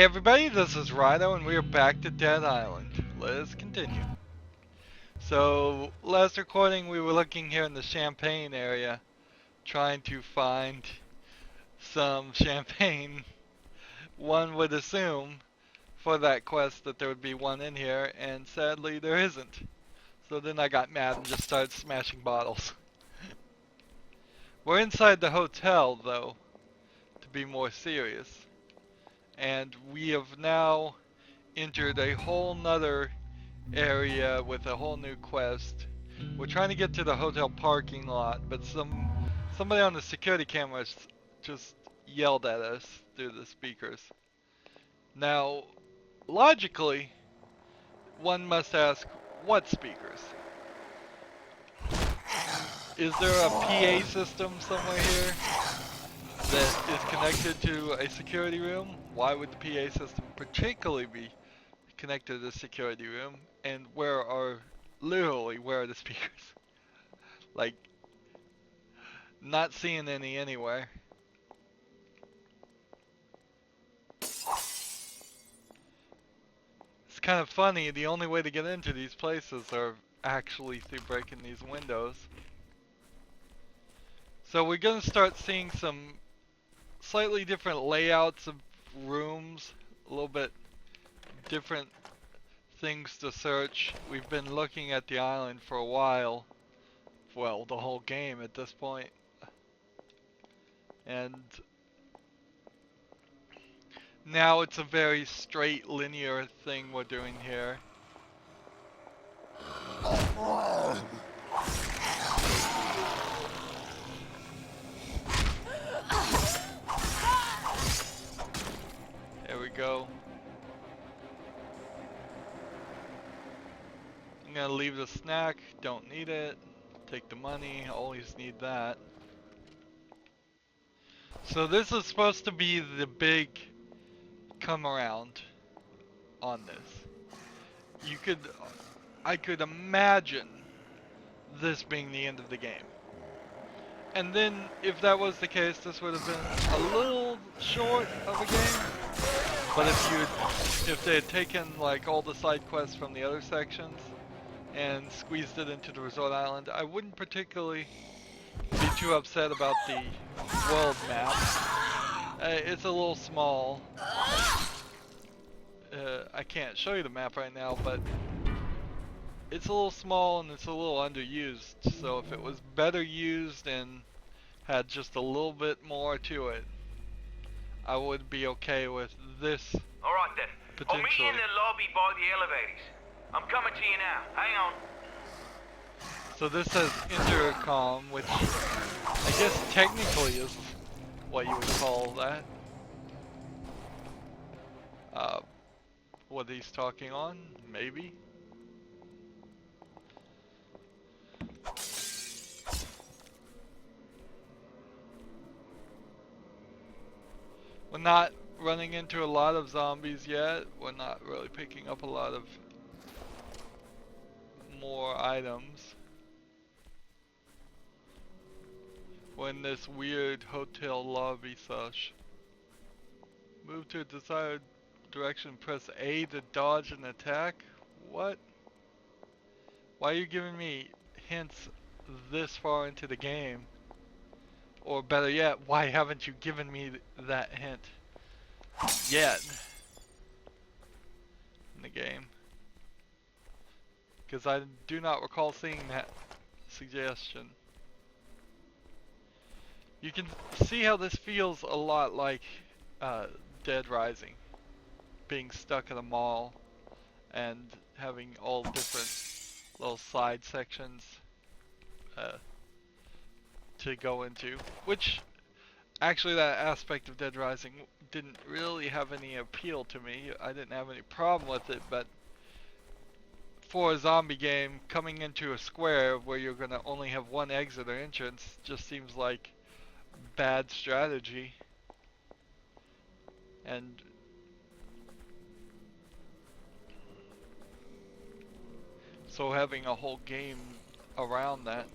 Hey everybody, this is Rydo and we are back to Dead Island. Let's continue. So, last recording we were looking here in the champagne area, trying to find some champagne. One would assume for that quest that there would be one in here, and sadly there isn't. So then I got mad and just started smashing bottles. We're inside the hotel though, to be more serious. And we have now entered a whole nother area with a whole new quest. We're trying to get to the hotel parking lot, but somebody on the security cameras just yelled at us through the speakers. Now, logically, one must ask, what speakers? Is there a PA system somewhere here that is connected to a security room? Why would the PA system particularly be connected to the security room? And where are the speakers? Like, not seeing any anywhere. It's kind of funny, the only way to get into these places are actually through breaking these windows. So we're gonna start seeing some slightly different layouts of rooms, a little bit different things to search. We've been looking at the island for a while. Well, the whole game at this point. And now it's a very straight, linear thing we're doing here. There we go. I'm gonna leave the snack, don't need it. Take the money, always need that. So this is supposed to be the big come around on this. I could imagine this being the end of the game. And then if that was the case, this would have been a little short of a game. But if they had taken like all the side quests from the other sections and squeezed it into the resort island, I wouldn't particularly be too upset about the world map. It's a little small. I can't show you the map right now, but it's a little small and it's a little underused. So if it was better used and had just a little bit more to it, I would be okay with this. Alright then, I'll meet you in Potentially. the lobby by the elevators. I'm coming to you now, hang on. So this says intercom, which I guess technically is what you would call that. What he's talking on, maybe. We're not running into a lot of zombies yet. We're not really picking up a lot of more items. We're in this weird hotel lobby such. Move to a desired direction, press A to dodge an attack? What? Why are you giving me hints this far into the game? Or better yet, why haven't you given me that hint yet in the game? Because I do not recall seeing that suggestion. You can see how this feels a lot like Dead Rising. Being stuck at a mall and having all different little side sections to go into, which actually that aspect of Dead Rising didn't really have any appeal to me. I didn't have any problem with it, but for a zombie game, coming into a square where you're gonna only have one exit or entrance just seems like bad strategy. And so having a whole game around that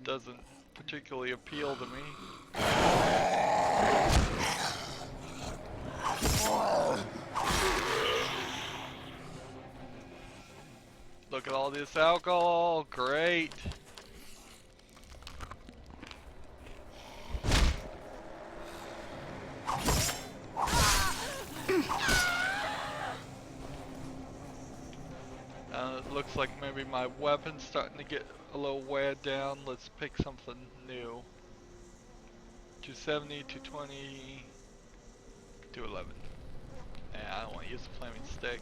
doesn't particularly appeal to me. all this alcohol, great. It looks like maybe my weapon's starting to get a little wear down. Let's pick something new. 270, 220, 211. I don't want to use the flaming stick.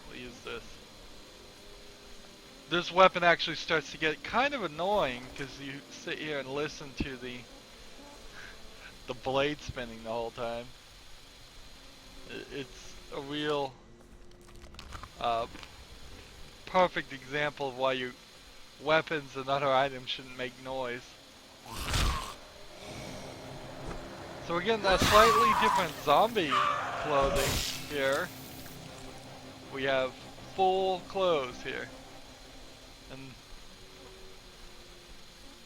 We'll use this. This weapon actually starts to get kind of annoying because you sit here and listen to the blade spinning the whole time. It's a real perfect example of why your weapons and other items shouldn't make noise. So we're getting a slightly different zombie clothing here. We have full clothes here. And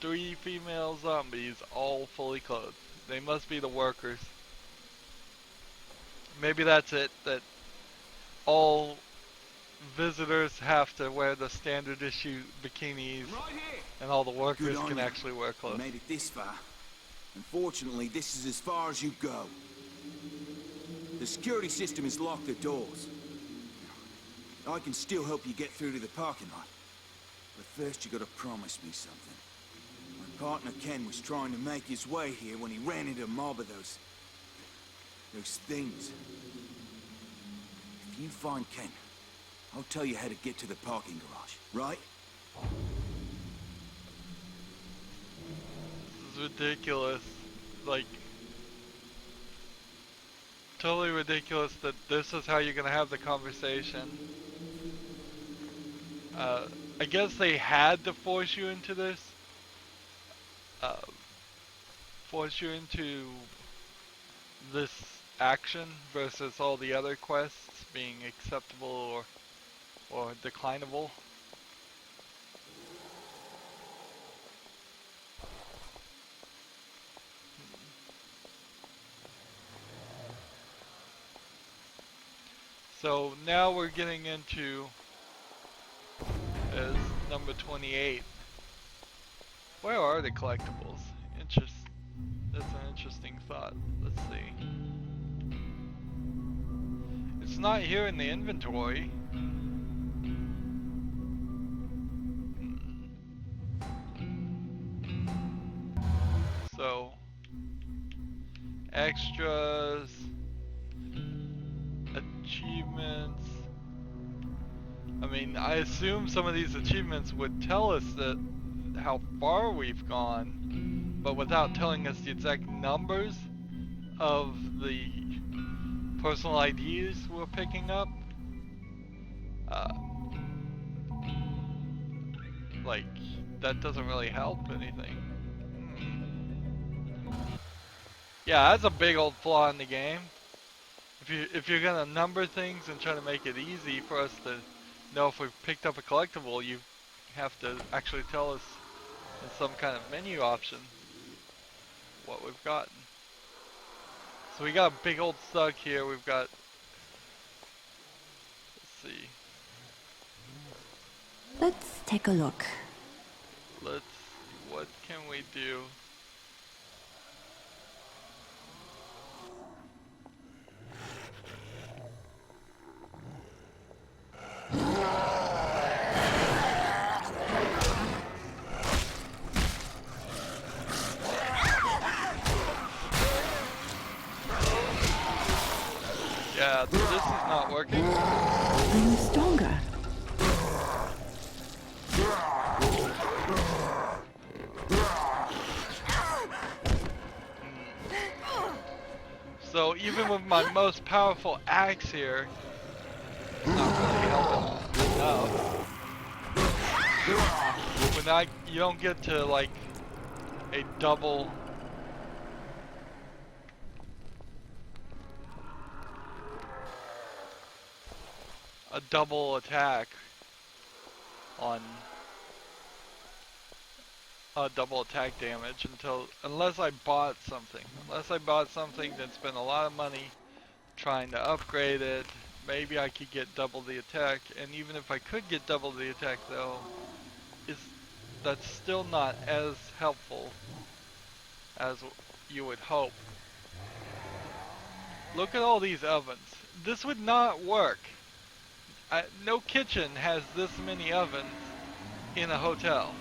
3 female zombies all fully clothed. They must be the workers. Maybe that's it, that all visitors have to wear the standard issue bikinis and all the workers can actually wear clothes. You made it this far. Unfortunately, this is as far as you go. The security system has locked the doors. I can still help you get through to the parking lot. But first you gotta promise me something. My partner Ken was trying to make his way here when he ran into a mob of those things. If you find Ken, I'll tell you how to get to the parking garage, right? This is ridiculous. Like, totally ridiculous that this is how you're gonna have the conversation. I guess they had to force you into this. Force you into this action versus all the other quests being acceptable or declinable. So now we're getting into as number 28. Where are the collectibles? That's an interesting thought. Let's see. It's not here in the inventory. So, extras, achievements. I mean, I assume some of these achievements would tell us that how far we've gone, but without telling us the exact numbers of the personal IDs we're picking up. Like, that doesn't really help anything. Yeah, that's a big old flaw in the game. If you're gonna number things and try to make it easy for us to know if we've picked up a collectible, you have to actually tell us in some kind of menu option what we've gotten. So we got a big old thug here. We've got, let's see. Let's take a look. What can we do? Yeah, this is not working. I'm stronger. So even with my most powerful axe here, it's not really helping enough. When you don't get to like a double attack on double attack damage unless I bought something. Unless I bought something that spent a lot of money trying to upgrade it, maybe I could get double the attack, and even if I could get double the attack though, that's still not as helpful as you would hope. Look at all these ovens. This would not work. No kitchen has this many ovens in a hotel.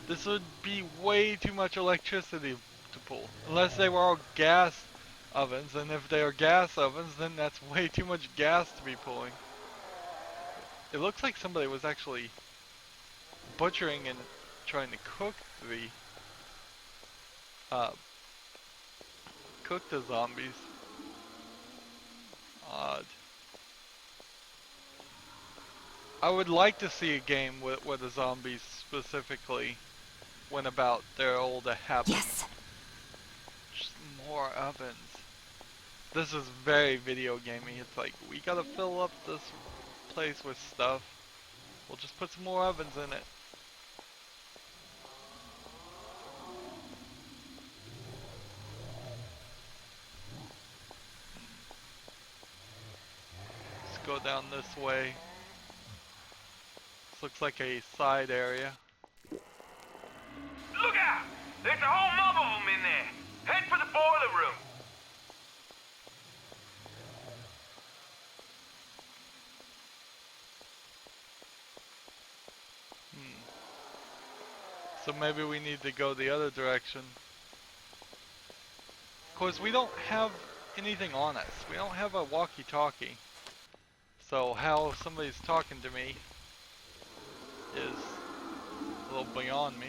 This would be way too much electricity to pull. Unless they were all gas ovens, and if they are gas ovens, then that's way too much gas to be pulling. It looks like somebody was actually butchering and trying to cook the zombies. Odd. I would like to see a game where the zombies specifically went about their old habits. Yes. Just more ovens. This is very video gamey. It's like, we gotta fill up this place with stuff. We'll just put some more ovens in it. Let's go down this way. This looks like a side area. Look out! There's a whole mob of them in there. Head for the boiler room. So maybe we need to go the other direction. Of course, we don't have anything on us. We don't have a walkie-talkie. So how somebody's talking to me is a little beyond me.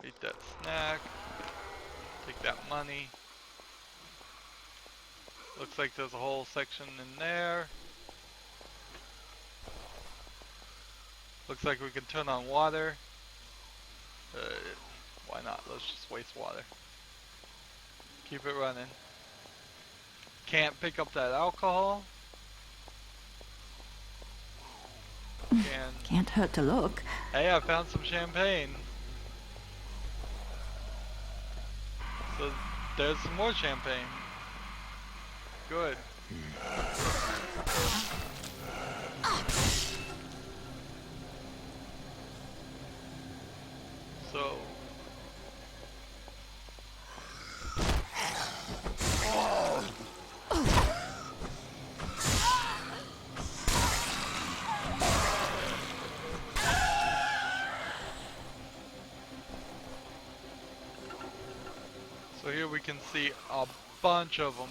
Eat that snack. Take that money. Looks like there's a whole section in there. Looks like we can turn on water. Why not? Let's just waste water. Keep it running. Can't pick up that alcohol. Can't hurt to look. Hey, I found some champagne. So there's some more champagne. Good. So. Oh. So here we can see a bunch of them.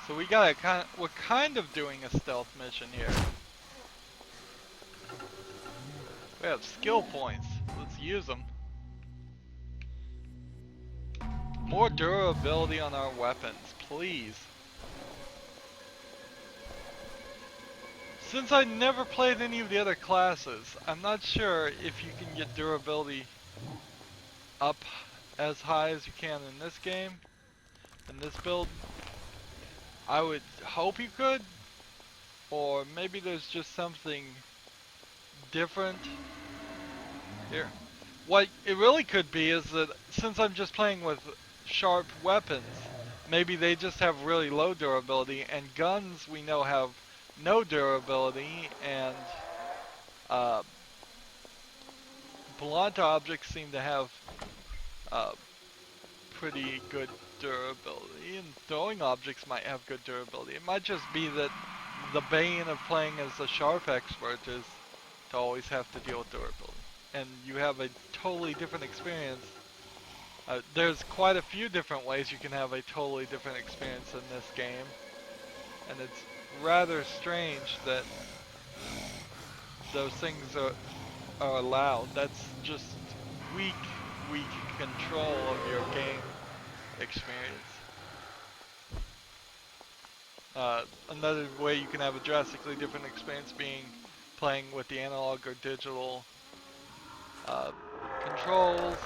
So we gotta we're kind of doing a stealth mission here. We have skill points. Let's use them. More durability on our weapons, please. Since I never played any of the other classes, I'm not sure if you can get durability up as high as you can in this game, in this build. I would hope you could, or maybe there's just something different here. What it really could be is that since I'm just playing with sharp weapons, maybe they just have really low durability, and guns we know have no durability, and blunt objects seem to have pretty good durability, and throwing objects might have good durability. It might just be that the bane of playing as a sharp expert is to always have to deal with durability, and you have a totally different experience. There's quite a few different ways you can have a totally different experience in this game, and it's rather strange that those things are allowed. That's just weak control of your game experience. Another way you can have a drastically different experience being playing with the analog or digital controls.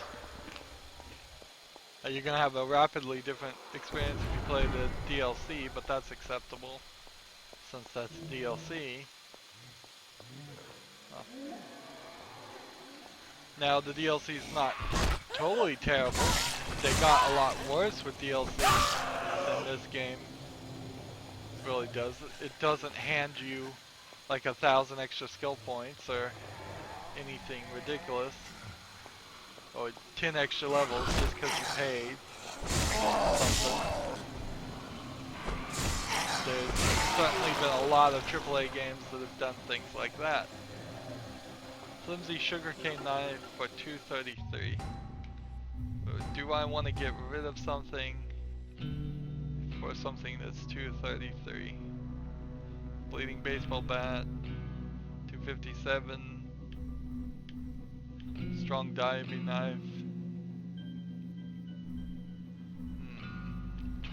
You're gonna have a rapidly different experience if you play the DLC, but that's acceptable since that's DLC. Oh. Now the DLC is not totally terrible. They got a lot worse with DLC than this game really does. It doesn't hand you like 1,000 extra skill points or anything ridiculous. Or 10 extra levels just because you paid something. There's certainly been a lot of AAA games that have done things like that. Flimsy sugarcane knife for 233. Do I want to get rid of something for something that's 233? Bleeding baseball bat, 257. Strong diving knife.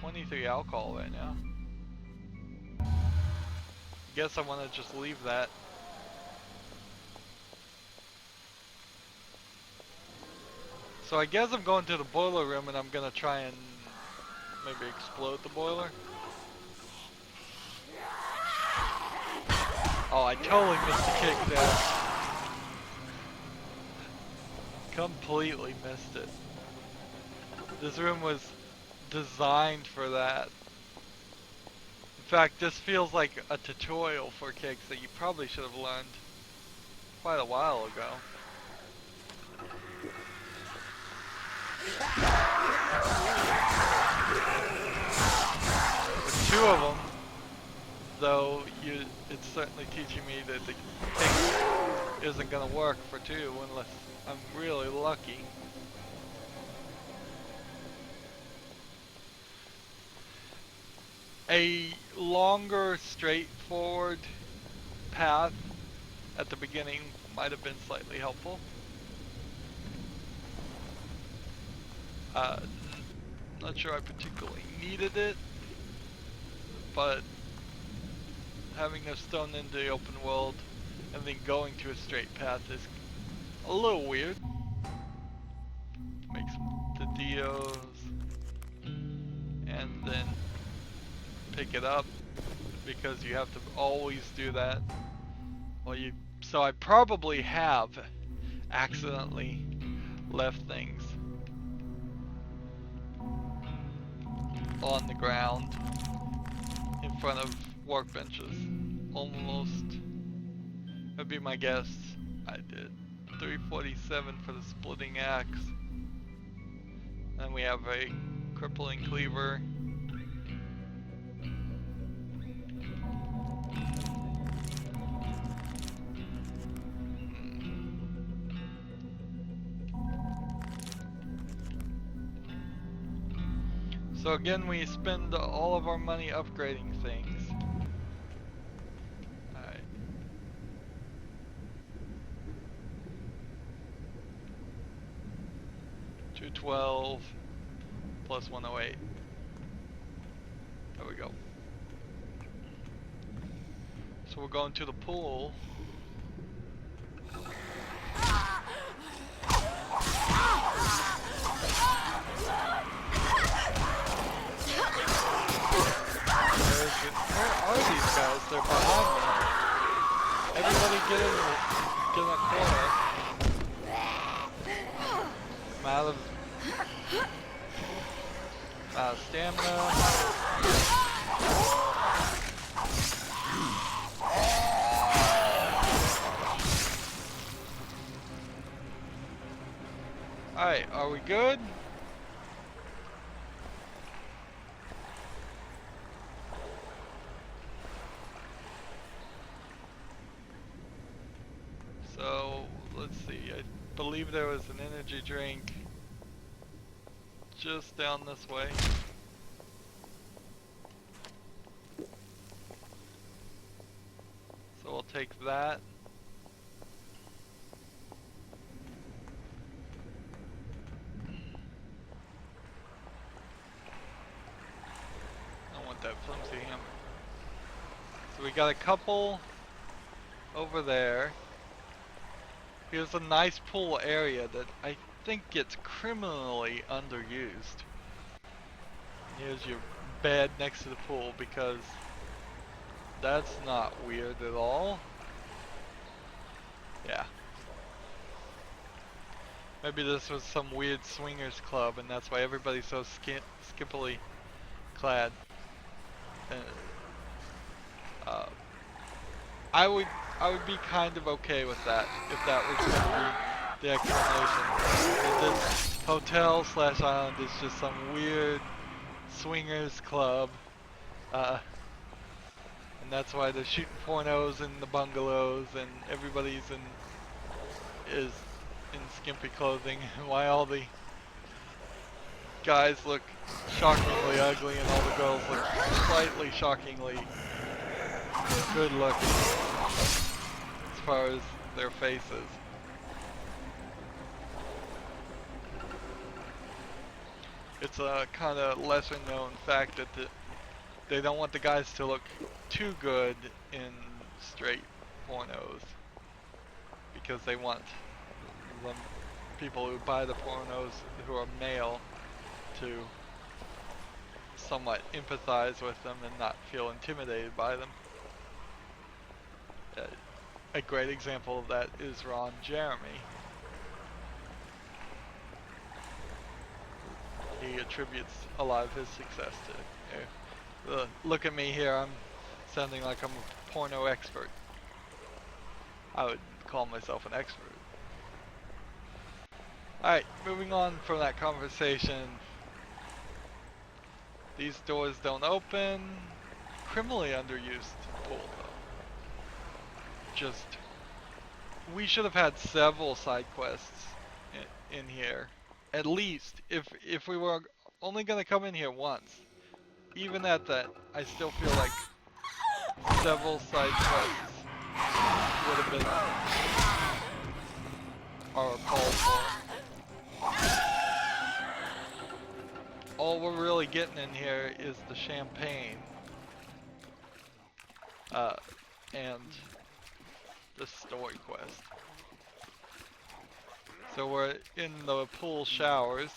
23 alcohol right now. Guess I want to just leave that. So I guess I'm going to the boiler room and I'm gonna try and maybe explode the boiler. Oh, I totally missed the kick there. Completely missed it. This room was designed for that. In fact, this feels like a tutorial for kicks that you probably should have learned quite a while ago. With two of them, though, it's certainly teaching me that the kick isn't gonna work for two unless I'm really lucky. A longer, straightforward path at the beginning might have been slightly helpful. Not sure I particularly needed it, but having us thrown into the open world and then going to a straight path is a little weird. Make some Didios and then pick it up because you have to always do that. So I probably have accidentally left things on the ground in front of workbenches. Almost. That'd be my guess. I did. 347 for the splitting axe. Then we have a crippling cleaver. So again, we spend all of our money upgrading things. Alright. $212 plus 108. There we go. So we're going to the pool. Where are these guys? They're behind me. Everybody get in the corner. I'm out of stamina. Alright, are we good? So, let's see, I believe there was an energy drink just down this way. So we'll take that. I want that flimsy hammer. So we got a couple over there. Here's a nice pool area that I think gets criminally underused. Here's your bed next to the pool because that's not weird at all. Yeah. Maybe this was some weird swingers club, and that's why everybody's so skimpily clad. Uh, I would be kind of okay with that if that was going to be the explanation. That this hotel / island is just some weird swingers club, and that's why they're shooting pornos in the bungalows, and everybody's is in skimpy clothing, and why all the guys look shockingly ugly and all the girls look slightly shockingly good looking as far as their faces. It's a kind of lesser known fact that they don't want the guys to look too good in straight pornos because they want the people who buy the pornos who are male to somewhat empathize with them and not feel intimidated by them. A great example of that is Ron Jeremy. He attributes a lot of his success to look at me here, I'm sounding like I'm a porno expert. I would call myself an expert. Alright, moving on from that conversation. These doors don't open. Criminally underused pool though. Just, we should have had several side quests in here. At least, if we were only gonna come in here once. Even at that, I still feel like several side quests would have been called for. All we're really getting in here is the champagne and the story quest. So we're in the pool showers.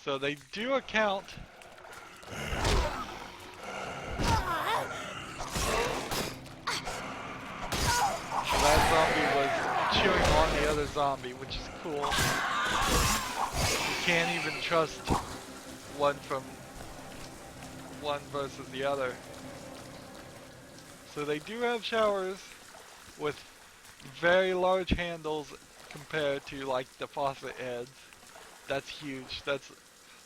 So they do account that zombie was chewing on the other zombie, which is cool. You can't even trust one versus the other. So they do have showers with very large handles compared to like the faucet heads. That's huge. That's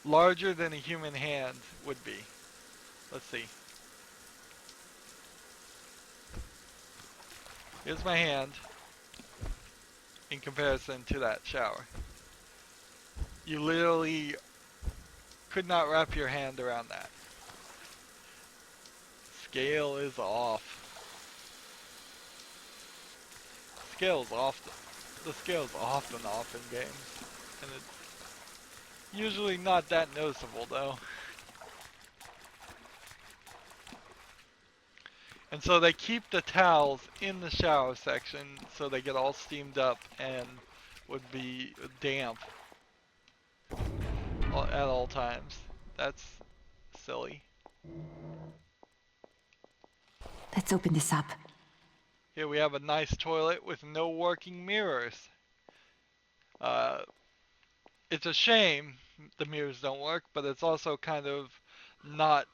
larger than a human hand would be. Let's see. Here's my hand in comparison to that shower. You literally could not wrap your hand around that. Scale is off. Scale's off. The scale's often off in games, and it's usually not that noticeable though. And so they keep the towels in the shower section so they get all steamed up and would be damp at all times. That's silly. Let's open this up. Here we have a nice toilet with no working mirrors. It's a shame the mirrors don't work, but it's also kind of not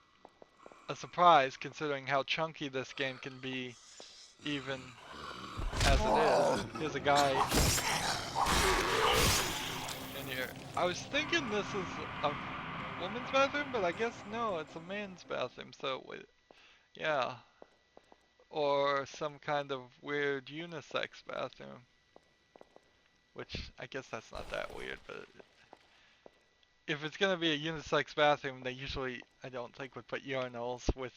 a surprise considering how chunky this game can be, even as it is. Here's a guy in here. I was thinking this is a woman's bathroom, but I guess no, it's a man's bathroom, so yeah. Or some kind of weird unisex bathroom. Which, I guess that's not that weird, but if it's gonna be a unisex bathroom, they usually, I don't think, would put urinals with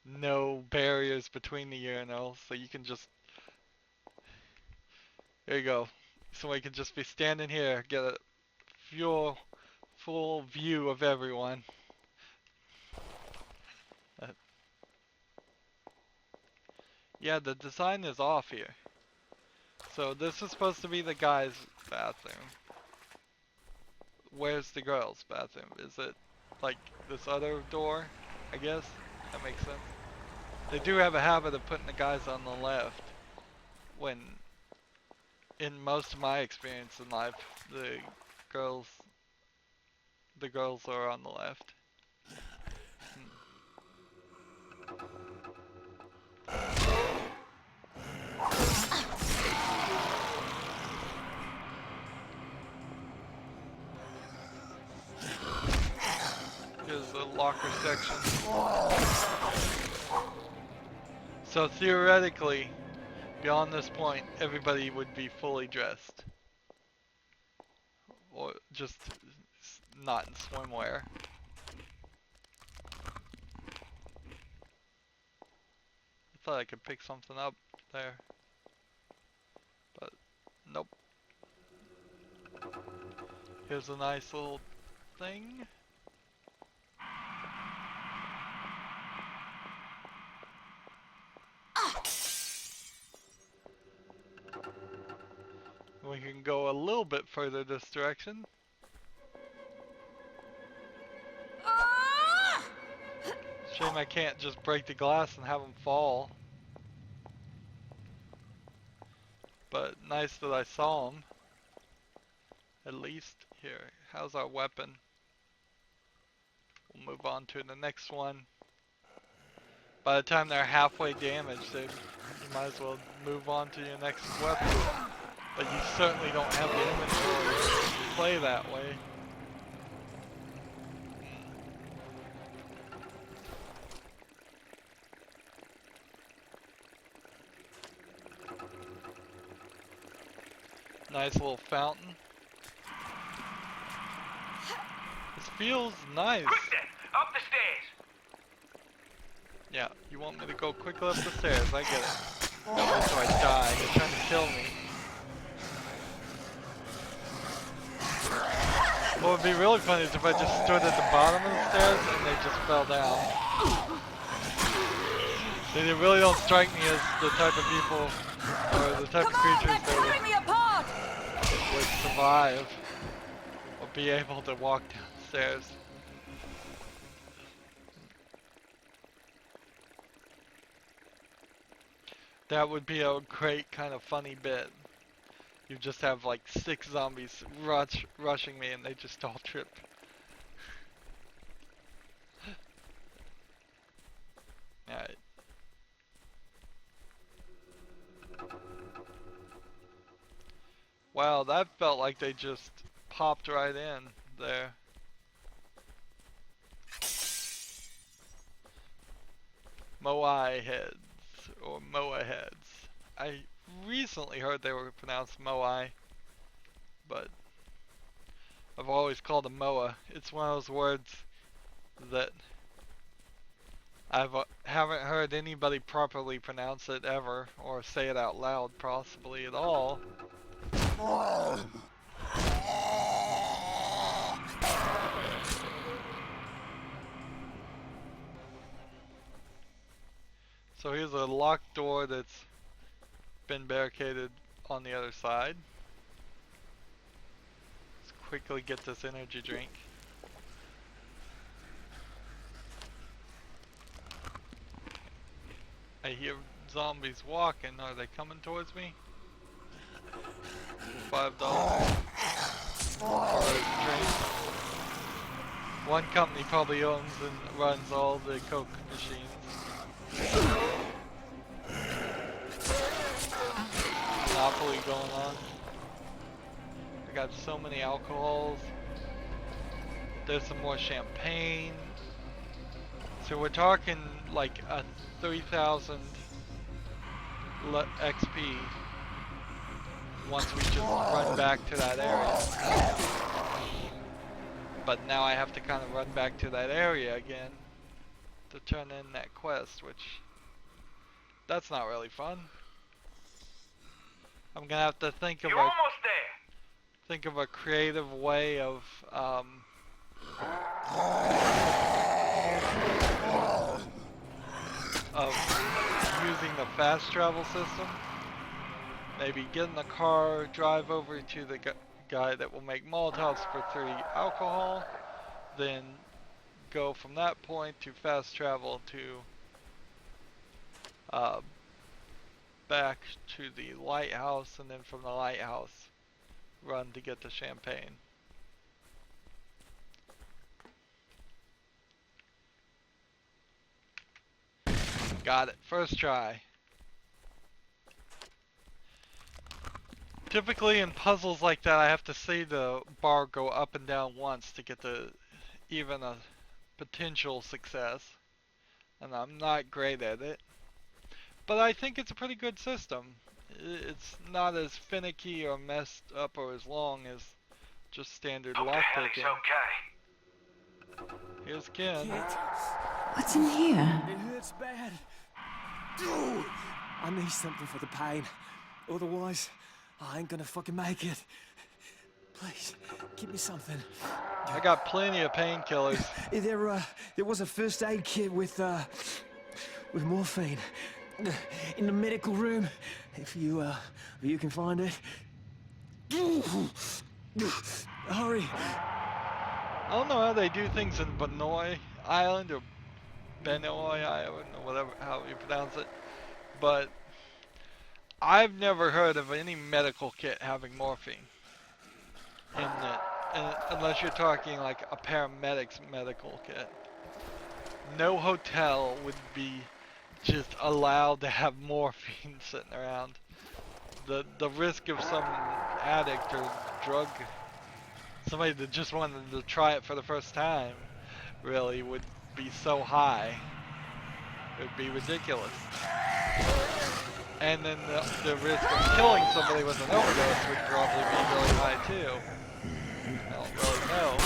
no barriers between the urinals, so you can just, there you go. Somebody can just be standing here, get a full view of everyone. Yeah, the design is off here. So this is supposed to be the guy's bathroom. Where's the girl's bathroom? Is it like this other door? I guess that makes sense. They do have a habit of putting the guys on the left when in most of my experience in life, the girls are on the left. Here's the locker section. So theoretically, beyond this point, everybody would be fully dressed. Or just not in swimwear. I thought I could pick something up there. But nope. Here's a nice little thing. We can go a little bit further this direction. Shame I can't just break the glass and have them fall. But nice that I saw them. At least. Here, how's our weapon? We'll move on to the next one. By the time they're halfway damaged, you might as well move on to your next weapon. But you certainly don't have the inventory to play that way. Nice little fountain. This feels nice. Quick then, up the stairs. Yeah, you want me to go quickly up the stairs, I get it. That way so I die, they're trying to kill me. What would be really funny is if I just stood at the bottom of the stairs and they just fell down. They really don't strike me as the type of people, or the type of creatures that would survive, or be able to walk downstairs. That would be a great kind of funny bit. You just have like 6 zombies rushing me and they just all trip. Alright. Wow, that felt like they just popped right in there. Moai heads, or Moa heads. I recently heard they were pronounced Moai, but I've always called them Moa. It's one of those words that haven't heard anybody properly pronounce it ever, or say it out loud possibly at all. So here's a locked door that's been barricaded on the other side. Let's quickly get this energy drink. I hear zombies walking. Are they coming towards me? $5 for a drink. One company probably owns and runs all the Coke machines. Monopoly going on. I got so many alcohols. There's some more champagne. So we're talking like a 3,000 XP once we just run back to that area. But now I have to kind of run back to that area again to turn in that quest, which that's not really fun. I'm gonna have to think of You're almost there. think of a creative way of using the fast travel system. Maybe get in the car, drive over to the guy that will make Molotovs for 3 alcohol, then go from that point to fast travel to back to the lighthouse, and then from the lighthouse, run to get the champagne. Got it. First try. Typically in puzzles like that, I have to see the bar go up and down once to get the even a potential success. And I'm not great at it. But I think it's a pretty good system. It's not as finicky or messed up or as long as just standard Hope the helic's lockpicking. okay. Here's Ken. What's in here? It hurts bad. I need something for the pain. Otherwise, I ain't gonna fucking make it. Please, give me something. I got plenty of painkillers. There was a first aid kit with morphine in the medical room. If you can find it. Hurry. I don't know how they do things in Benoy Island or Benoy Island or whatever how you pronounce it, but I've never heard of any medical kit having morphine in it, unless you're talking like a paramedic's medical kit. No hotel would be just allowed to have morphine sitting around. The risk of some addict or drug, somebody that just wanted to try it for the first time, really would be so high. It would be ridiculous. And then the risk of killing somebody with an overdose would probably be really high too. I don't really know.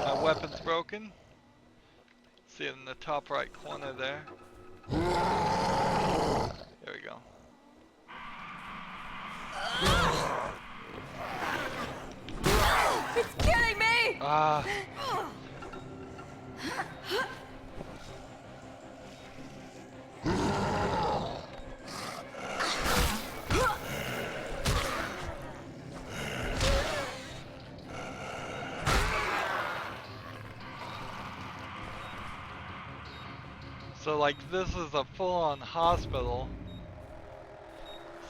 My weapon's broken. See it in the top right corner there. There we go. It's killing me! Ah. So like this is a full-on hospital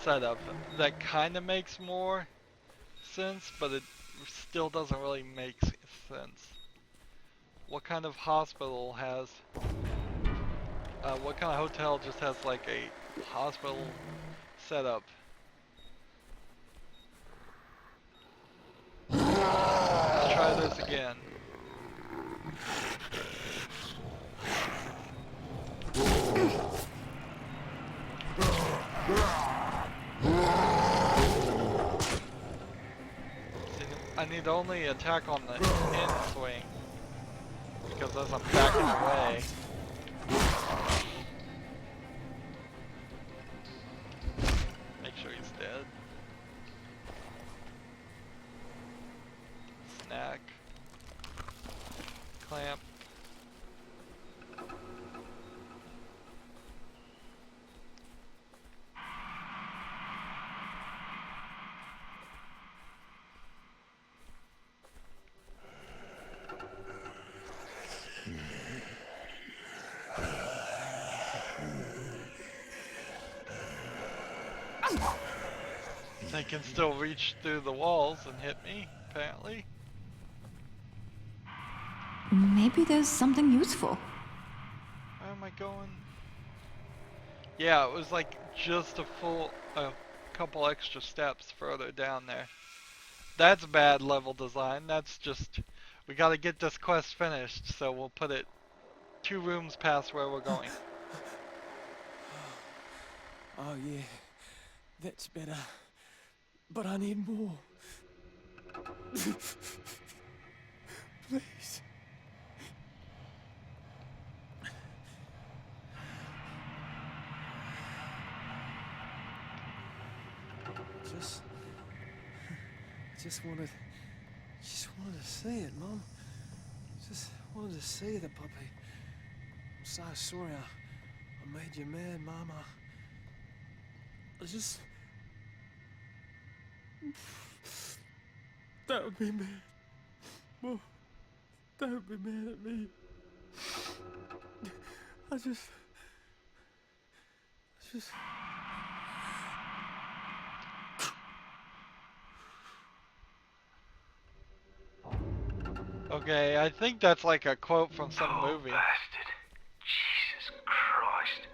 setup that kind of makes more sense, but it still doesn't really make sense. What kind of hospital has, what kind of hotel just has like a hospital setup? Let's try this again. I need only attack on the end swing, because as I'm backing away. Make sure he's dead. Snack. Clamp. They can still reach through the walls and hit me, apparently. Maybe there's something useful. Where am I going? Yeah, it was like just a couple extra steps further down there. That's bad level design. That's just, we gotta get this quest finished, so we'll put it 2 rooms past where we're going. Oh yeah, that's better. But I need more. Please. Just wanted to see it, Mom. Just wanted to see the puppy. I'm so sorry I made you mad, Mama. I just... Don't be mad. Mom, don't be mad at me. I just... Okay, I think that's like a quote from some movie. Bastard. Jesus Christ.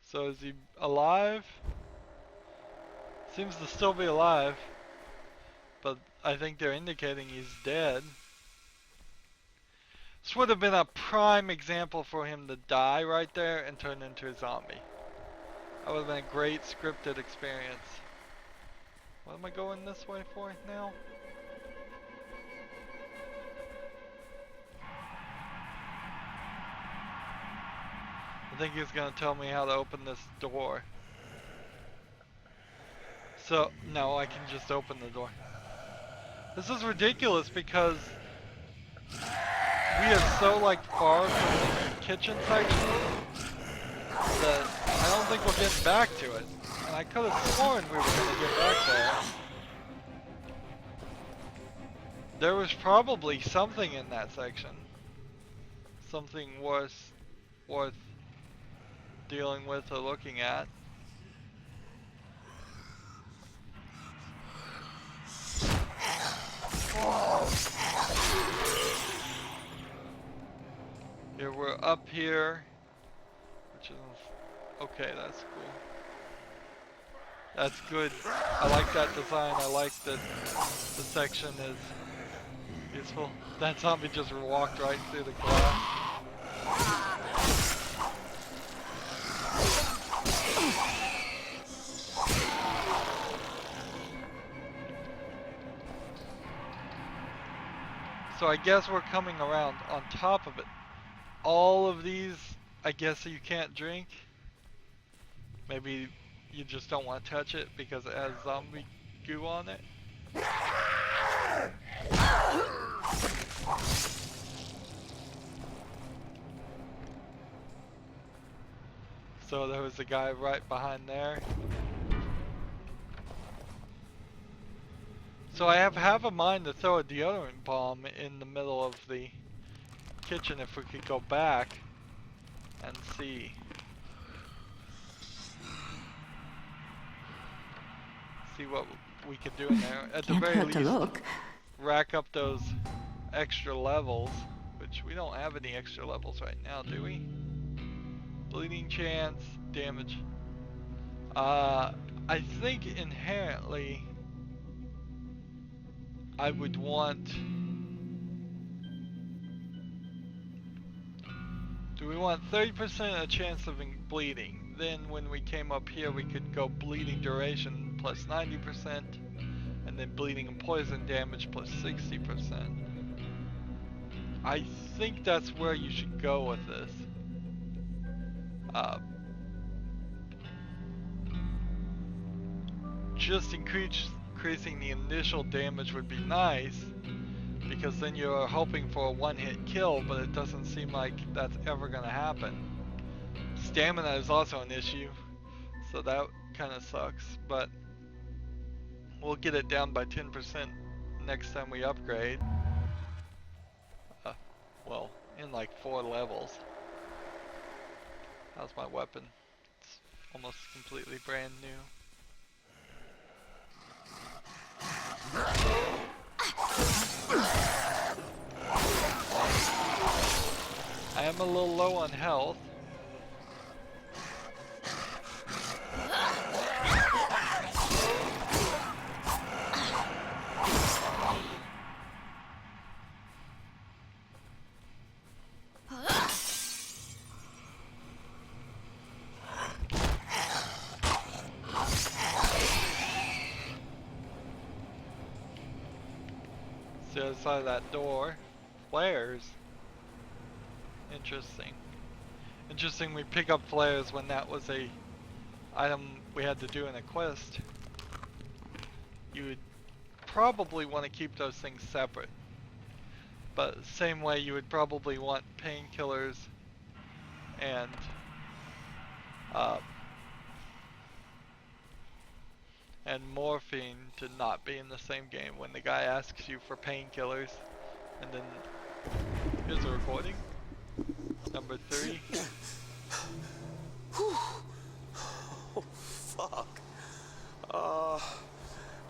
So is he alive? Seems to still be alive. But I think they're indicating he's dead. This would have been a prime example for him to die right there and turn into a zombie. That would have been a great scripted experience. What am I going this way for now? I think he's gonna tell me how to open this door. So, no, I can just open the door. This is ridiculous because we are so like far from the kitchen section that I don't think we're getting back to it. And I could have sworn we were gonna get back there. There was probably something in that section. Something worth dealing with or looking at. Here we're up here, which is okay. That's cool. That's good. I like that design. I like that the section is useful. That zombie just walked right through the glass. So I guess we're coming around on top of it. All of these, I guess you can't drink. Maybe you just don't want to touch it because it has zombie goo on it. So there was a guy right behind there. So I have a mind to throw a deodorant bomb in the middle of the kitchen if we could go back and see. See what we could do in there. At the Can't very hurt least, to look. rack up those extra levels, which we don't have any extra levels right now, do we? Bleeding chance, damage. I think inherently I would want... Do we want 30% a chance of bleeding? Then when we came up here we could go bleeding duration plus 90% and then bleeding and poison damage plus 60%. I think that's where you should go with this. Just increasing the initial damage would be nice, because then you're hoping for a one-hit kill, but it doesn't seem like that's ever gonna happen. Stamina is also an issue, so that kind of sucks, but we'll get it down by 10% next time we upgrade. Well, in like 4 levels. How's my weapon? It's almost completely brand new. I am a little low on health. See the other side of that door. Flares. Interesting. Interesting we pick up flares when that was a item we had to do in a quest. You would probably want to keep those things separate. But same way you would probably want painkillers and and morphine to not be in the same game when the guy asks you for painkillers. And then here's a recording. Number 3. Oh, fuck.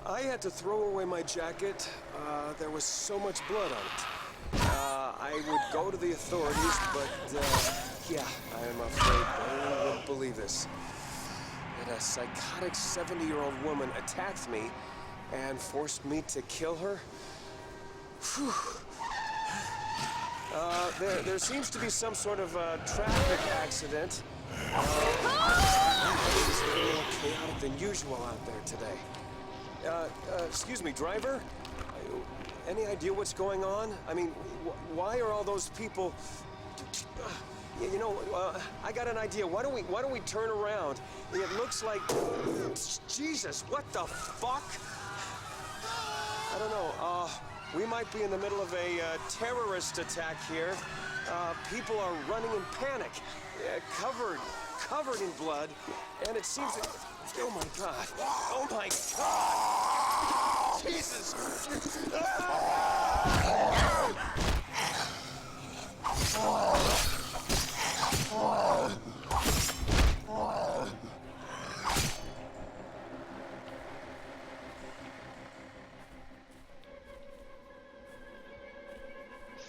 I had to throw away my jacket. There was so much blood on it. I would go to the authorities, but, yeah, I am afraid they wouldn't believe this. That a psychotic 70-year-old woman attacked me and forced me to kill her. Whew. There seems to be some sort of traffic accident. It's a little more chaotic than usual out there today. Excuse me, driver? Any idea what's going on? I mean, why are all those people... You know, I got an idea. Why don't we turn around? It looks like... Jesus, what the fuck? I don't know, we might be in the middle of a terrorist attack here. People are running in panic, covered in blood, and it seems that... Oh my God! Oh my God! Jesus!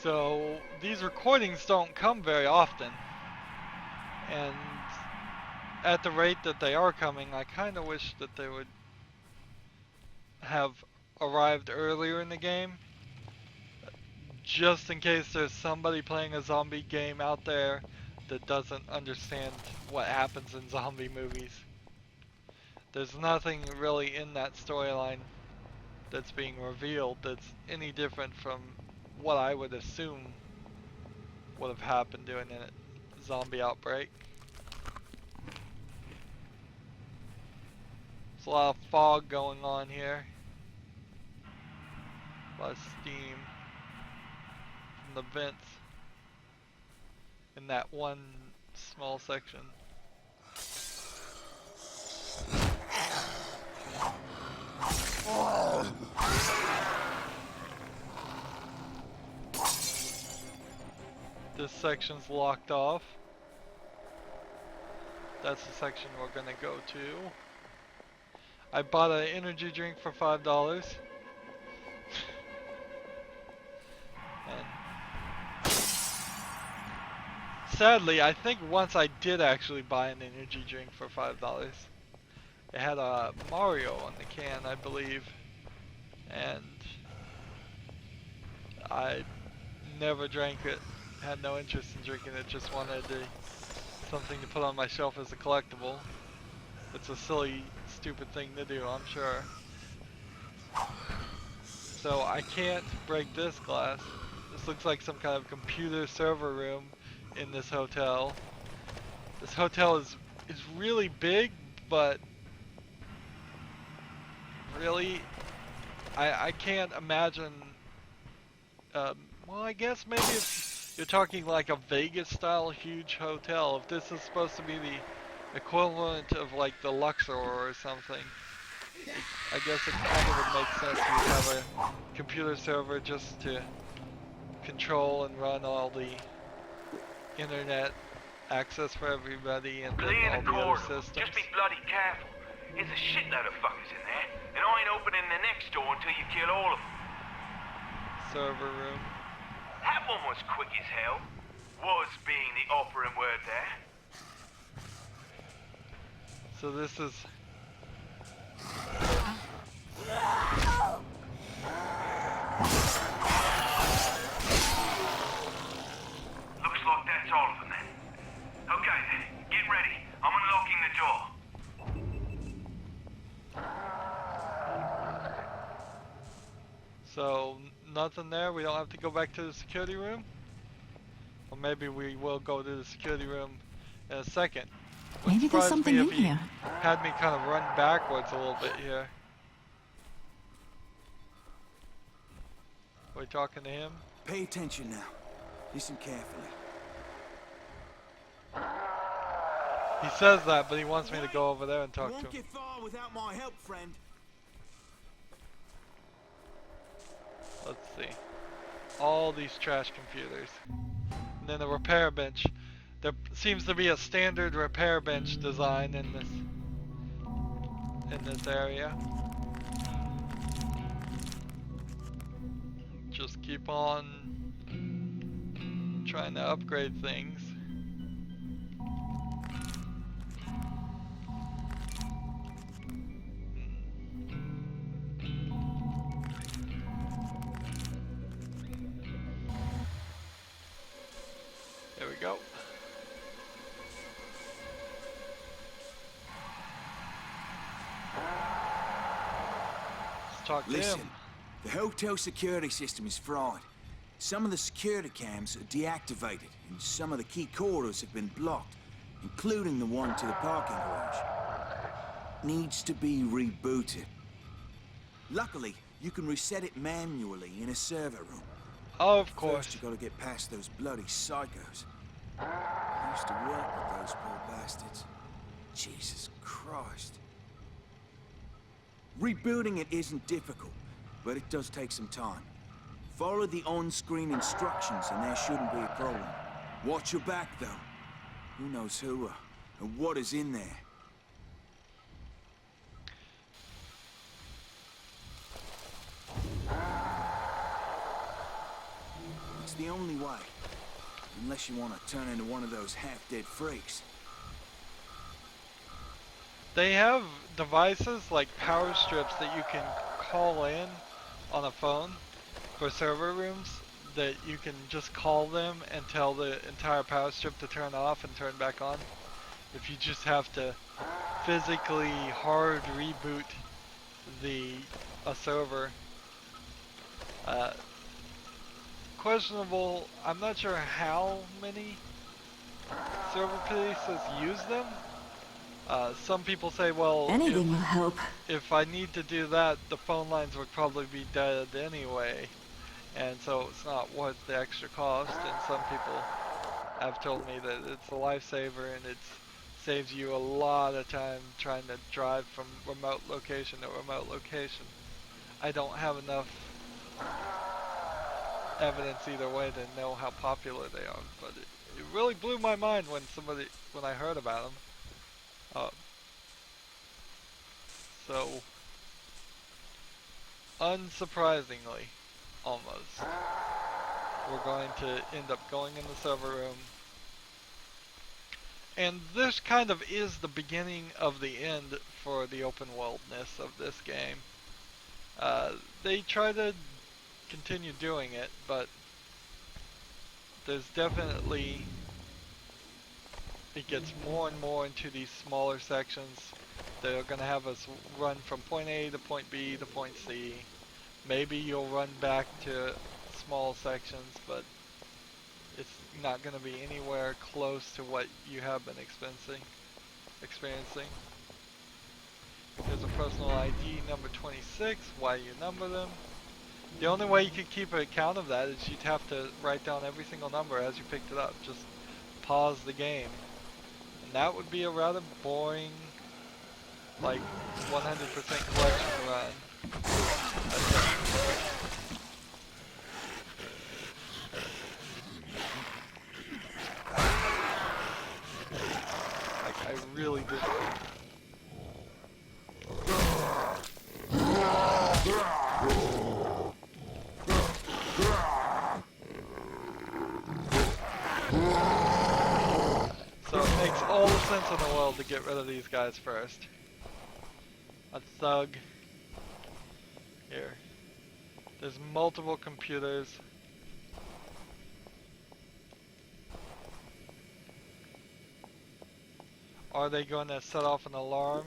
So these recordings don't come very often, and at the rate that they are coming, I kind of wish that they would have arrived earlier in the game, just in case there's somebody playing a zombie game out there that doesn't understand what happens in zombie movies. There's nothing really in that storyline that's being revealed that's any different from what I would assume would have happened during a zombie outbreak. There's a lot of fog going on here. A lot of steam from the vents in that one small section. This section's locked off. That's the section we're gonna go to. I bought an energy drink for $5. And sadly, I think once I did actually buy an energy drink for $5. It had a Mario on the can, I believe. And I never drank it. Had no interest in drinking it, just wanted something to put on my shelf as a collectible. It's a silly, stupid thing to do, I'm sure. So I can't break this glass. This looks like some kind of computer server room in this hotel. This hotel is really big, but really, I can't imagine. Well, I guess maybe if you're talking like a Vegas-style huge hotel, if this is supposed to be the equivalent of like the Luxor or something, I guess it kind of would make sense to have a computer server just to control and run all the internet access for everybody and then all the other systems. Just be bloody careful. There's a shitload of fuckers in there, and I ain't opening the next door until you kill all of them. Server room. That one was quick as hell. Was being the operative word there. So this is... Looks like that's all of them then. Okay then, get ready. I'm unlocking the door. So, nothing there? We don't have to go back to the security room? Or maybe we will go to the security room in a second. Maybe there's something in here. Had me kind of run backwards a little bit here. Are we talking to him? Pay attention now. Listen carefully. He says that, but he wants me to go over there and talk to Won't him. get far without my help, friend. Let's see. All these trash computers. And then a repair bench. There seems to be a standard repair bench design in this area. Just keep on trying to upgrade things. There we go. Let's talk to Listen, him. the hotel security system is fried. Some of the security cams are deactivated, and some of the key corridors have been blocked, including the one to the parking garage. Needs to be rebooted. Luckily, you can reset it manually in a server room. Of course. First, you gotta get past those bloody psychos. I used to work with those poor bastards. Jesus Christ. Rebooting it isn't difficult, but it does take some time. Follow the on-screen instructions and there shouldn't be a problem. Watch your back, though. Who knows who and what is in there? It's the only way. Unless you want to turn into one of those half-dead freaks. They have devices like power strips that you can call in on a phone for server rooms that you can just call them and tell the entire power strip to turn off and turn back on. If you just have to physically hard reboot a server. Questionable. I'm not sure how many server places use them. Some people say, well, Anything will help. if I need to do that, the phone lines would probably be dead anyway, and so it's not worth the extra cost. And some people have told me that it's a lifesaver and it saves you a lot of time trying to drive from remote location to remote location. I don't have enough evidence either way to know how popular they are, but it really blew my mind when I heard about them. So, unsurprisingly, almost, we're going to end up going in the server room. And this kind of is the beginning of the end for the open worldness of this game. They try to continue doing it, but there's definitely, it gets more and more into these smaller sections that are going to have us run from point A to point B to point C. Maybe you'll run back to small sections, but it's not going to be anywhere close to what you have been experiencing. There's a personal ID number 26, why you number them. The only way you could keep an account of that is you'd have to write down every single number as you picked it up. Just pause the game. And that would be a rather boring, like 100% collection run. Like, I really did. So it makes all the sense in the world to get rid of these guys first. A thug. Here. There's multiple computers. Are they going to set off an alarm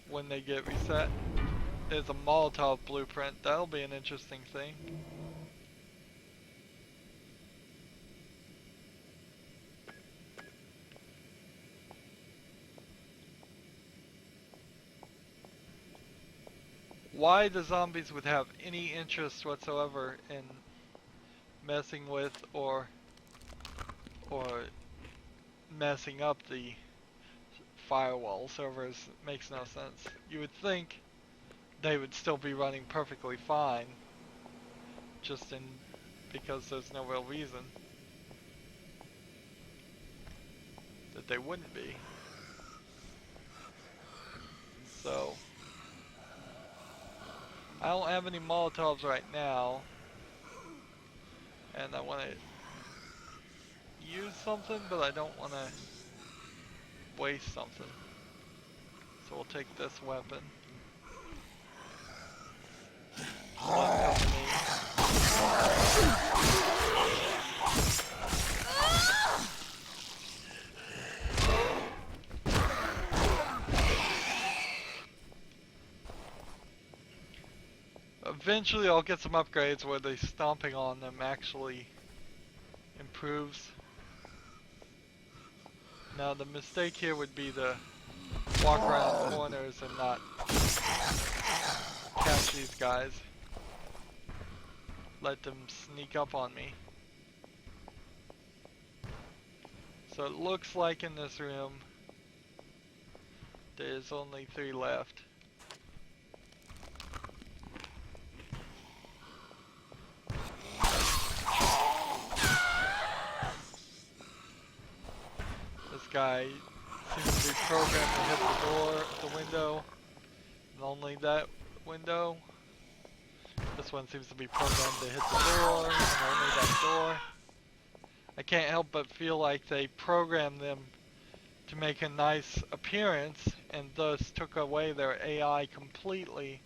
when they get reset? There's a Molotov blueprint. That'll be an interesting thing. Why the zombies would have any interest whatsoever in messing with or messing up the firewall servers makes no sense. You would think they would still be running perfectly fine because there's no real reason that they wouldn't be. So I don't have any Molotovs right now, and I want to use something, but I don't want to waste something. So we'll take this weapon. One company. Eventually I'll get some upgrades where the stomping on them actually improves. Now the mistake here would be to walk around corners and not catch these guys. Let them sneak up on me. So it looks like in this room there's only 3 left. This guy seems to be programmed to hit the door, the window, and only that window. This one seems to be programmed to hit the door, and only that door. I can't help but feel like they programmed them to make a nice appearance, and thus took away their AI completely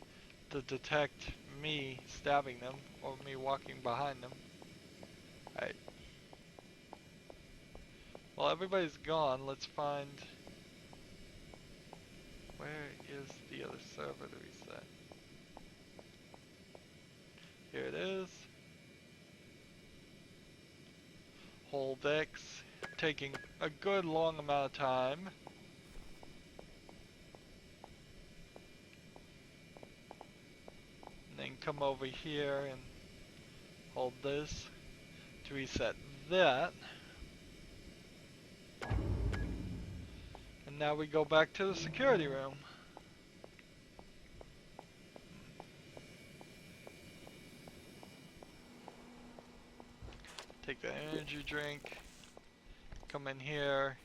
to detect me stabbing them, or me walking behind them. Alright. Well, everybody's gone. Let's find... Where is the other server to reset? Here it is. Hold X. Taking a good long amount of time. And then come over here and hold this to reset that. And now we go back to the security room. Take the energy drink. Come in here.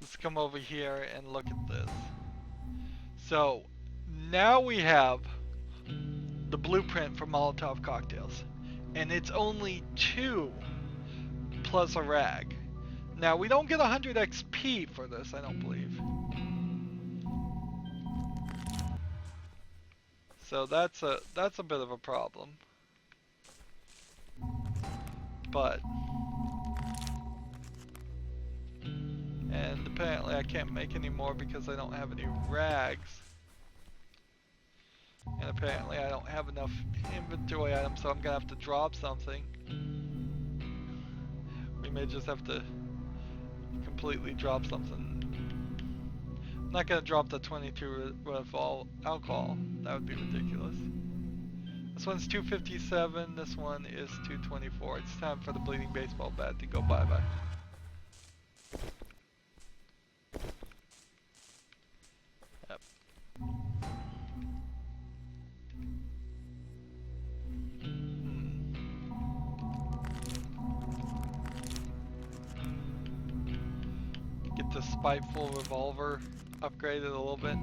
Let's come over here and look at this. So now we have the blueprint for Molotov cocktails, and it's only 2 plus a rag. Now we don't get 100 XP for this, I don't believe. So that's a bit of a problem. But and apparently I can't make any more because I don't have any rags. And apparently I don't have enough inventory items, so I'm gonna have to drop something. We may just have to completely drop something. I'm not gonna drop the 22 alcohol. That would be ridiculous. This one's 257, this one is 224. It's time for the bleeding baseball bat to go bye-bye. Yep. Get the spiteful revolver upgraded a little bit.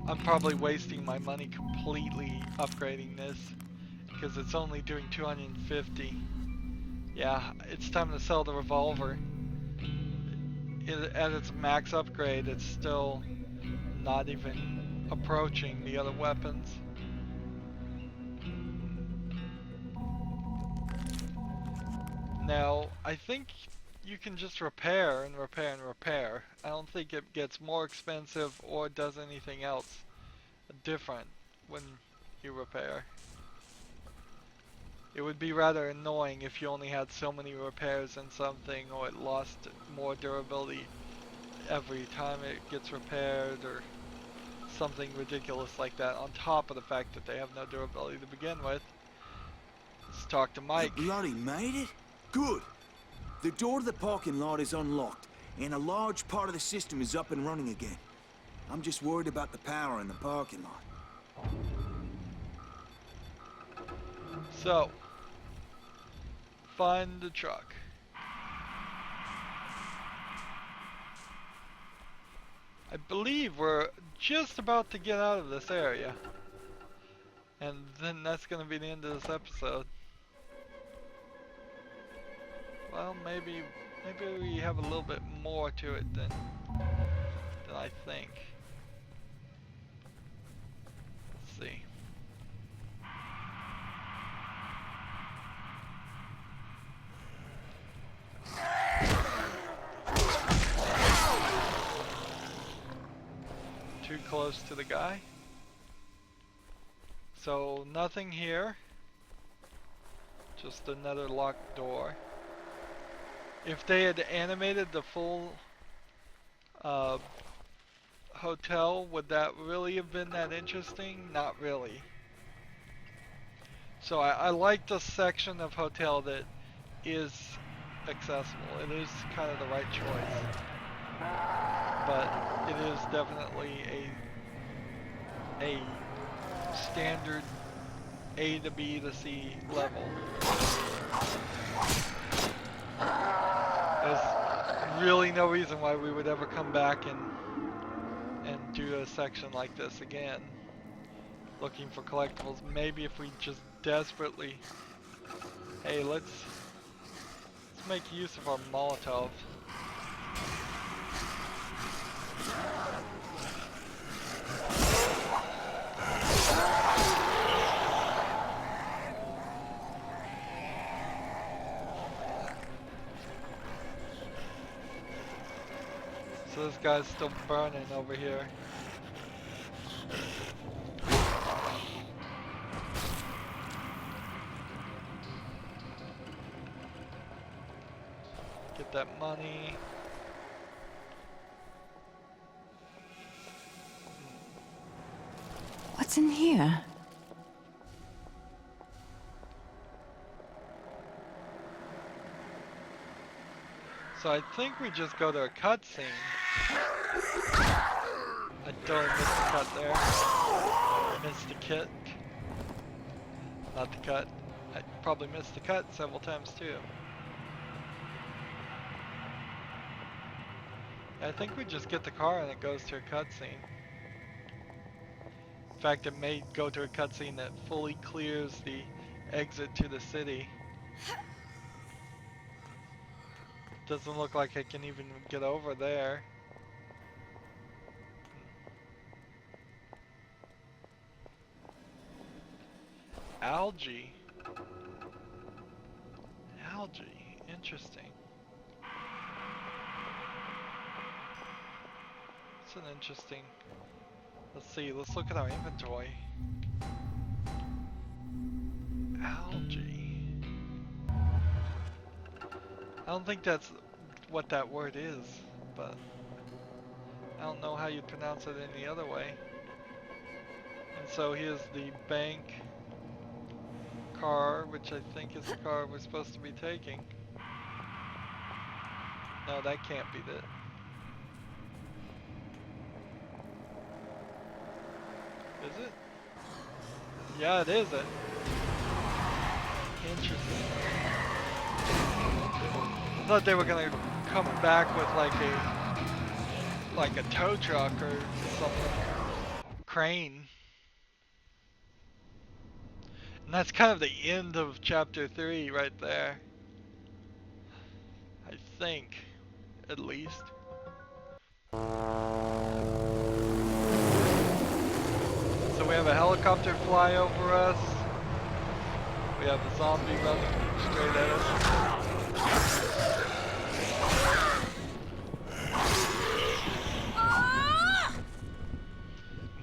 I'm probably wasting my money completely upgrading this, because it's only doing 250. Yeah, it's time to sell the revolver. At its max upgrade, it's still not even approaching the other weapons. Now, I think you can just repair and repair and repair. I don't think it gets more expensive or does anything else different when you repair. It would be rather annoying if you only had so many repairs in something, or it lost more durability every time it gets repaired, or something ridiculous like that, on top of the fact that they have no durability to begin with. Let's talk to Mike. You bloody made it? Good. The door to the parking lot is unlocked, and a large part of the system is up and running again. I'm just worried about the power in the parking lot. So, find the truck. I believe we're just about to get out of this area. And then that's going to be the end of this episode. Well, maybe we have a little bit more to it than I think. Let's see. Too close to the guy. So nothing here. Just another locked door. If they had animated the full hotel, would that really have been that interesting? Not really. So I like the section of hotel that is accessible. It is kind of the right choice. But it is definitely a standard A to B to C level. There's really no reason why we would ever come back and do a section like this again. Looking for collectibles. Maybe if we just desperately, hey, let's make use of our Molotov. So this guy's still burning over here. Get that money. What's in here? So I think we just go to a cutscene. I totally missed the cut there. Missed the kick. Not the cut. I probably missed the cut several times too. I think we just get the car and it goes to a cutscene. In fact, it may go to a cutscene that fully clears the exit to the city. Doesn't look like I can even get over there. Algae. Algae. Interesting. It's an interesting... Let's see, let's look at our inventory. Algae. I don't think that's what that word is, but I don't know how you'd pronounce it any other way. And so here's the bank car, which I think is the car we're supposed to be taking. No, that can't be it. Is it? Yeah, it is it. Interesting. I thought they were gonna come back with like a tow truck or something. Crane. And that's kind of the end of chapter 3 right there. I think, at least. So we have a helicopter fly over us. We have a zombie running straight at us.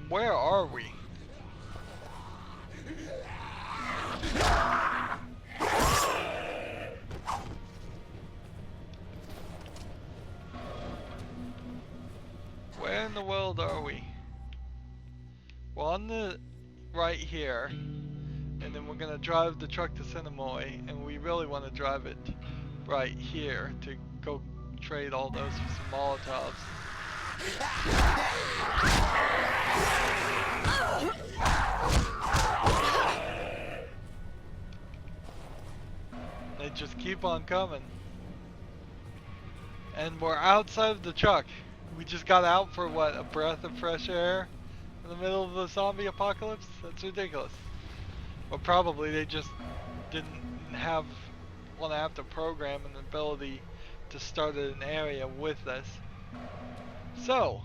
Where are we? Where in the world are we? We're on the right here, and then we're gonna drive the truck to Cinemoy, and we really want to drive it right here to go trade all those for some Molotovs. just keep on coming. And we're outside of the truck. We just got out for what, a breath of fresh air in the middle of the zombie apocalypse? That's ridiculous. Or probably they just didn't want to have to program an ability to start an area with this. So,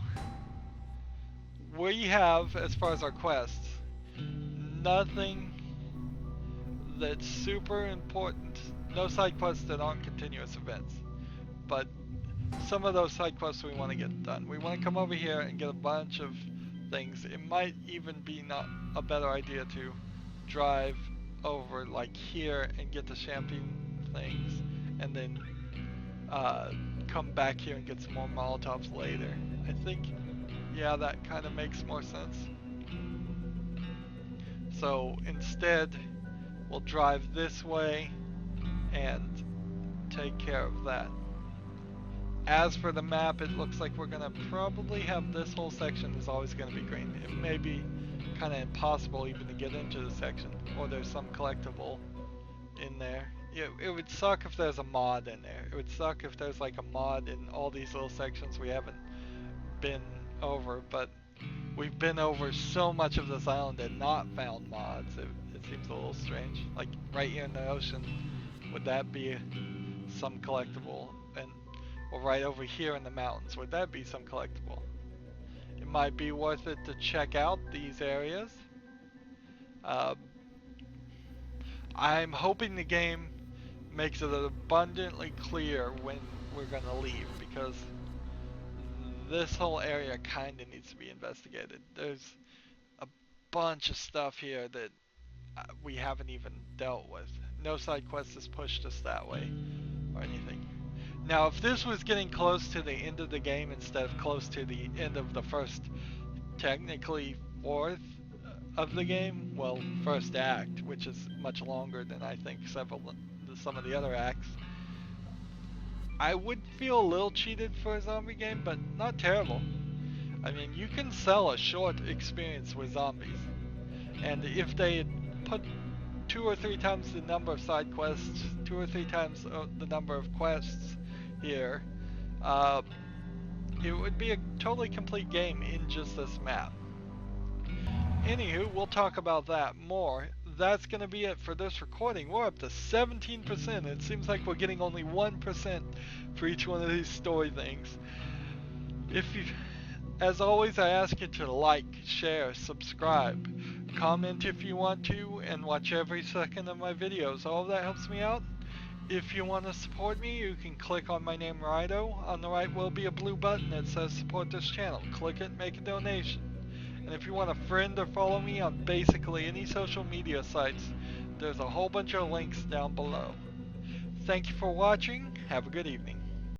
we have, as far as our quests, nothing that's super important. No side quests that aren't continuous events. But some of those side quests we want to get done. We want to come over here and get a bunch of things. It might even be not a better idea to drive over like here and get the champagne things, and then come back here and get some more Molotovs later. I think, yeah, that kind of makes more sense. So instead, we'll drive this way and take care of that. As for the map, it looks like we're gonna probably have this whole section is always gonna be green. It may be kind of impossible even to get into the section, or there's some collectible in there. It would suck if there's a mod in there. It would suck if there's like a mod in all these little sections we haven't been over, but we've been over so much of this island and not found mods. It seems a little strange. Like right here in the ocean, would that be some collectible? Or right over here in the mountains, would that be some collectible? It might be worth it to check out these areas. I'm hoping the game makes it abundantly clear when we're gonna leave, because this whole area kinda needs to be investigated. There's a bunch of stuff here that we haven't even dealt with. No side quest has pushed us that way or anything. Now, if this was getting close to the end of the game instead of close to the end of the first, technically fourth of the game, well, first act, which is much longer than I think some of the other acts, I would feel a little cheated for a zombie game, but not terrible. I mean, you can sell a short experience with zombies, and if they had put 2 or 3 times the number of side quests, 2 or 3 times the number of quests here, it would be a totally complete game in just this map. Anywho, we'll talk about that more. That's going to be it for this recording. We're up to 17%. It seems like we're getting only 1% for each one of these story things. As always, I ask you to like, share, subscribe, comment if you want to, and watch every second of my videos. All of that helps me out. If you want to support me, you can click on my name, Rydo. On the right will be a blue button that says support this channel. Click it, make a donation. And if you want to friend or follow me on basically any social media sites, there's a whole bunch of links down below. Thank you for watching. Have a good evening.